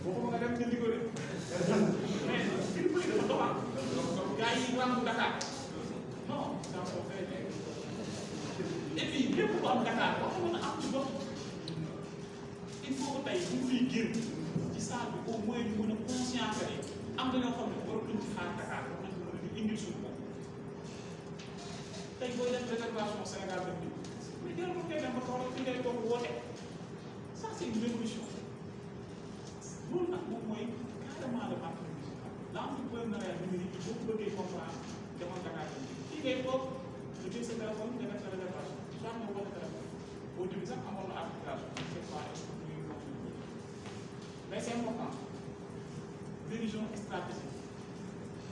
waxuma nga dem jëndi ko de mais mbir bu nekk dafa doxal gars yi wàllu Dakar non dans son fait et puis lépp lu am Dakar wax mën a am ci gox il faut que tey bu ñu fiy génn ci salle bi au moins ñu mën a conscient que am na ñoo xam ne waratuñ ci xaar Dakar war nañ mën a di indil suñu bopp tey booy def réservation Sénégal def bi mais jël ko kenn ba toog fi ngay toog woote ça c'est une révolution loolu nag moom mooy carrément le marché musical l'entrepreneuriat numérique boo ko bëggee comprendre demal Dakar fii ngay toog nga jël sa téléphone nga def sa réservation soit nga woote téléphone au début sax amoon na application c'est pas mais c'est important vision stratégique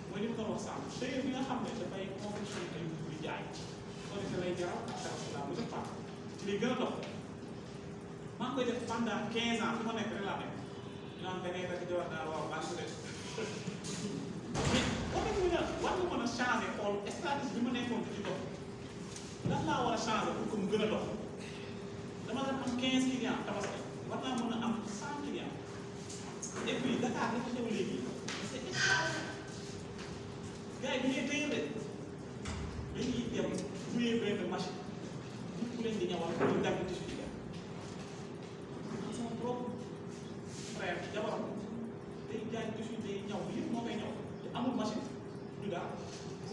mooy li mu doon wax sànq tey bi nga xam ne dafay confectionné ay di jaay soo defee lay jaral ak la mu def pas ci lay gën a dox maa ngi koy def pendant 15 ans fi ma nekk rek laa nekk naan da ngay def di wax naa waaw maa ngi ko def mais war nga mën a changé xool stratégie bi ma nekkoon di ci dox lan laa war a changé pour que mu gën a dox dama def am 15 clients tabaski war naa mën a am 100 clients et puis Dakar dafa xew léegi c'est extraordinaire gars yi bu ñuy téye de dañuy dem fuyee benn machine nit ku leen di ñawal ñu dagg tissu bi dem sama propre frère jabaram day jaay tissu day ñaw bi yëpp moo koy ñaw te amul machine du daal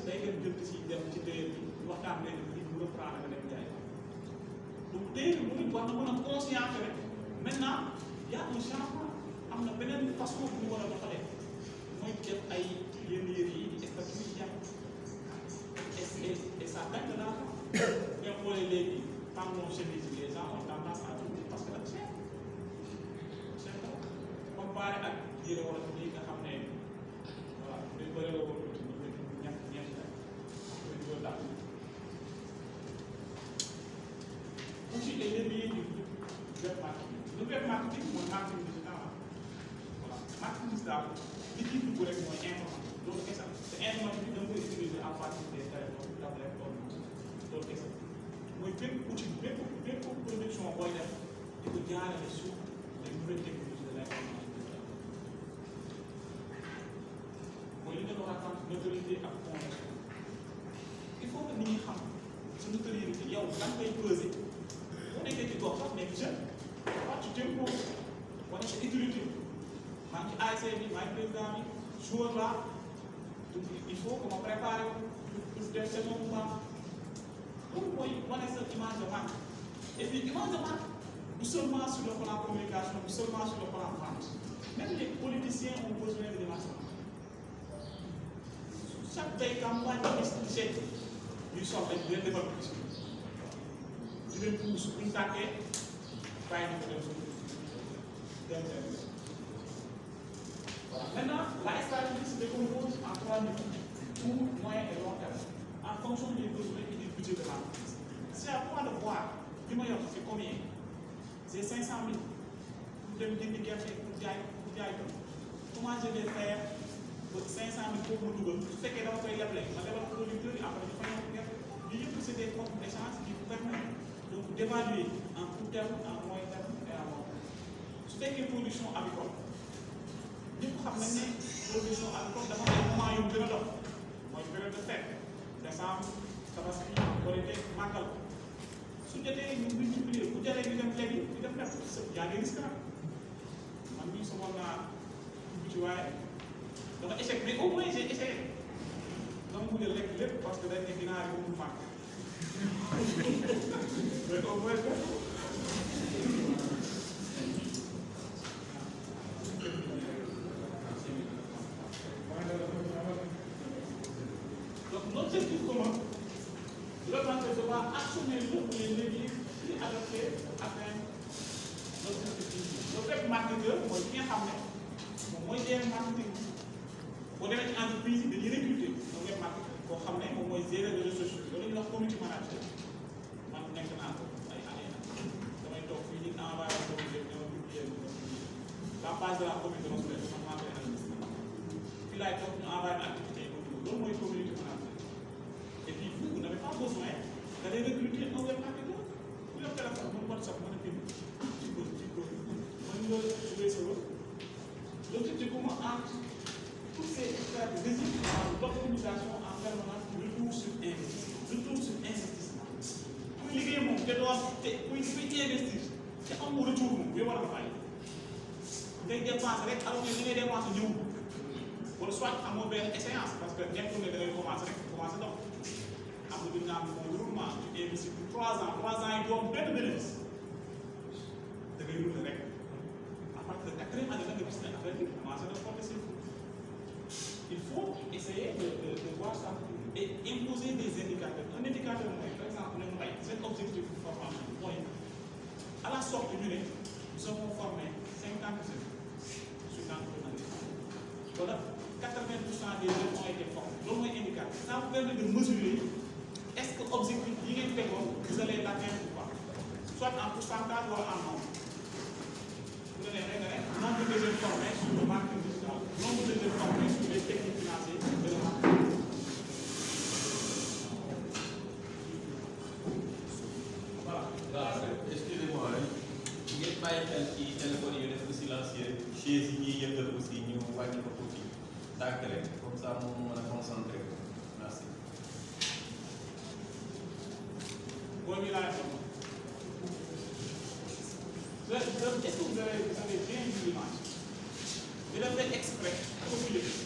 day dem jënd si dem ci téye bi waxtaan leen ni mu reprendre nga dem jaay donc téye bi mu nit war na mën a conscient rek maintenant y a un changement am na beneen façon bu ñu war a doxalee mooy def ay yenn yëf yi di statut yi jàpp et ça gagne de l'argent mais xoolee léegi par mon chemise les gens ont tendance à trouver parce que dafa cher cher trop comparé ak yére wala lii nga xam ne voilà day bëri la woon tuuti ñu ñett ñeent rek après ñu daal aussi les leviers du web marketing le web marketing mooy marketing digital voilà marketing digital li ciy dugg rek mooy information loolu kese te information bi da nga koy utiliser à partir des téléphones tablettes loolu kese mooy bépp outil bépp production booy def di ko jaarale sur les nouvelles technologies de l'information mooy li nga doon attendre notoriété ak connexion il faut que nit ñi xam sa notoriété yow lan ngay peser boo nekkee ci gox sax nekk jeune waaw tu t'imposes wane sa utilité maa ngi ci ASC bi maa ngi président bi joueur là donc il faut que ma prépare pour def seen mouvement loolu mooy wane sa image de marque et puis image de marque du seulement sur le plan communication du seulement sur le plan vente même les politiciens ont besoin de l'image de marque chaque day campagne de chèque ñuy soxla di leen defal publicité di leen pousse bu ñu tàkkee bàyyi ñu ko dem suñu dem voilà maintenant la stratégie se décompose en 3 niveaux court, moyen et long terme en fonction des besoins et du budget de l'entreprise. C'est à toi de voir li ma yor c'est combien c'est 500 000 pour dem jëndi gerte pour jaay ko comment je vais faire pour 500 000 pour ma dugal su fekkee dama koy leble ma lebal producteur yi après ñu fay ko gerte lii yëpp c'est des comptes d'échange qui vous permettent donc d'évaluer en court terme en moyen terme et en long terme su fekkee production agricole ñëpp xam nañ ne production agricole dafa am moment yu gën a dox mooy période de fête décembre tabaski Korité màggal su jotee ñu multiplier bu jaree ñu dem léegi ñu def lépp y a des risques nag man mii soxal naa dugg ci waaye dafa échec mais au moins j'ai essayé dama mujj a lekk lépp parce que dañ ne ginaar yi mënul màgg mais au moins donc l'objectif commun c'est de devoir actionner les leviers qui adaptés pour atteindre l'objectif. Le web marketeur mooy ki nga xam ne moom mooy gérer marketing boo demee ci entreprise yi dañuy recruter le web marketeur boo xam ne moom mooy gérer réseaux sociaux loolu la ñuy wax community manager man nekk naa ko ay année nag damay toog fii di envoyé communauté bi dama publier la page de la communauté mosulaire man maa koy administrer fii laay toog ñu envoyé activité yi loolu mooy community manager. Et puis vous n'avez pas besoin d'aller recruter un web marketeur. Vous avez téléphone, mon WhatsApp, mon email, mën nga jouer sa rôle L'objectivement, entre toutes ces résultats d'optimisation en permanence, retour sur investissement. Pour liggéey moom te doo kuy investir te am retour moom bi war a bàyyi ngay dépenser rek alors que li ngay dépenser ñëw wala soit amoo benn échéance parce que nekkul ne da ngay commencer rek commencer dox am na lu ñu naan moom roulement tu investis pour 3 ans yi doo am benn bénéfice da ngay rouler rek à partir de 4e année da nga gis ne affaire bi commencé na porter ses fruits. Il faut essayer de voir ça et imposer des indicateurs. Un indicateur, par exemple, cet objectif de formation, à la sortie du nez, nous avons formé 50 jeunes sur l'entrepreneuriat. Voilà, 80% des jeunes ont été formés. Donc, un indicateur. Ça vous permet de mesurer est-ce que l'objectif, vous allez l'atteindre ou pas. Soit en pourcentage ou en nombre. Vous allez regarder nombre de jeunes formés sur le marketing digital, nombre de jeunes formés sur les techniques financières de le marketing. Excusez-moi, ngeen bàyyi xel ci téléphone yi def ko silencieux chaise yi ñuy yëngal aussi ñu wàññi ko tuuti tàkkale comme ça moom mën a concentré merci. Est-ce que vous avez bien vu l'image? Je l'ai fait exprès pour vous le dire.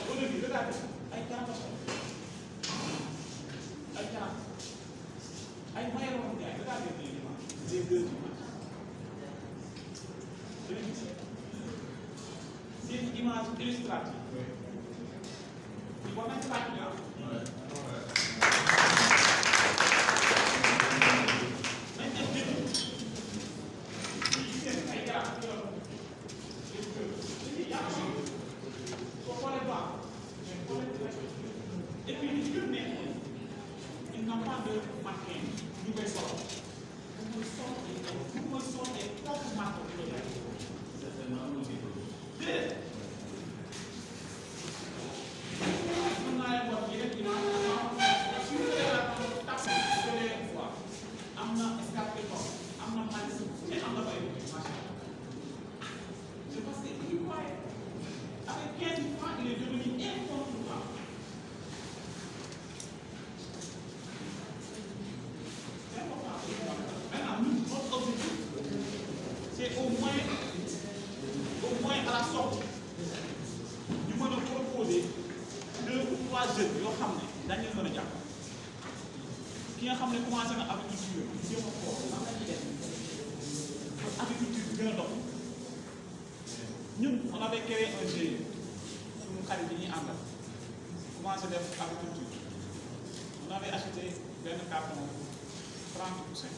Au début, regardez, avec 40 personnes. Avec 40. Avec moyen mondial, regardez bien l'image. Les deux images. C'est une image illustrative. Il faut mettre la couleur. Et puis, ils n'ont pas de marqué, nous les sortons. Nous sommes des propres marques. C'est parce qu'il croyait. Avec 15 francs, il est devenu incontournable. C'est important. Maintenant, nous, notre objectif, c'est au moins à la sortie, nous pouvons proposer 2 ou 3 jeunes qui ont fait qui a commencé avec l'agriculture, nous, on avait créé un GIE sur le Caribéen en bas. Commencé à faire l'agriculture. On avait acheté un carton 30%.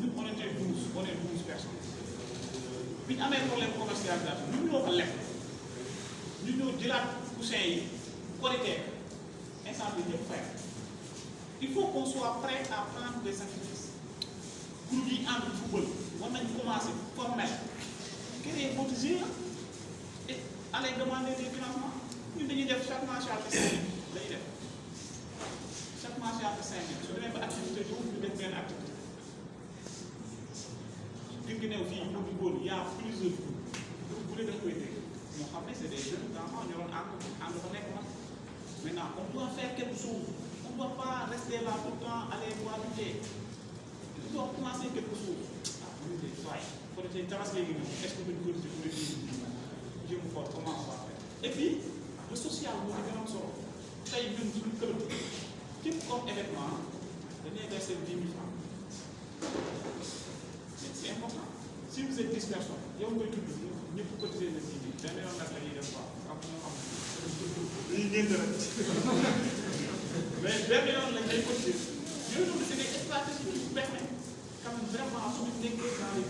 Nous, on était 12, on est 12 personnes. Puis, on a un problème commercial. Nous, on a l'air. Nous, on a dit la poussin, qualité, incendie de faire. Il faut qu'on soit prêt à prendre des sacrifices. Pour vivre en football, on a commencé formel. Créer votre GIE et aller demander des financements. Nous devons chaque marché à 5 000. Chaque marché à 5 000. Si vous avez une activité, vous devez faire une activité. Il y a plusieurs groupes. Vous voulez le souhaiter. C'est des jeunes enfants, maintenant, on doit faire quelque chose. On ne doit pas rester là tout le temps, aller voir du thé. On doit commencer quelque chose. Est-ce que vous pouvez dire comment on va faire? Et puis, le social, nous devons faire ça. Il y a une type comme événement, de verser 10 000 francs. C'est important. Si vous êtes 10 personnes, il y a un peu de tout. Vous pouvez cotiser les 10 000. D'ailleurs, on a fait des fois. Mais derrière, on a fait des cotiser. C'est des stratégies qui permettent quand même vraiment à se mettre dans les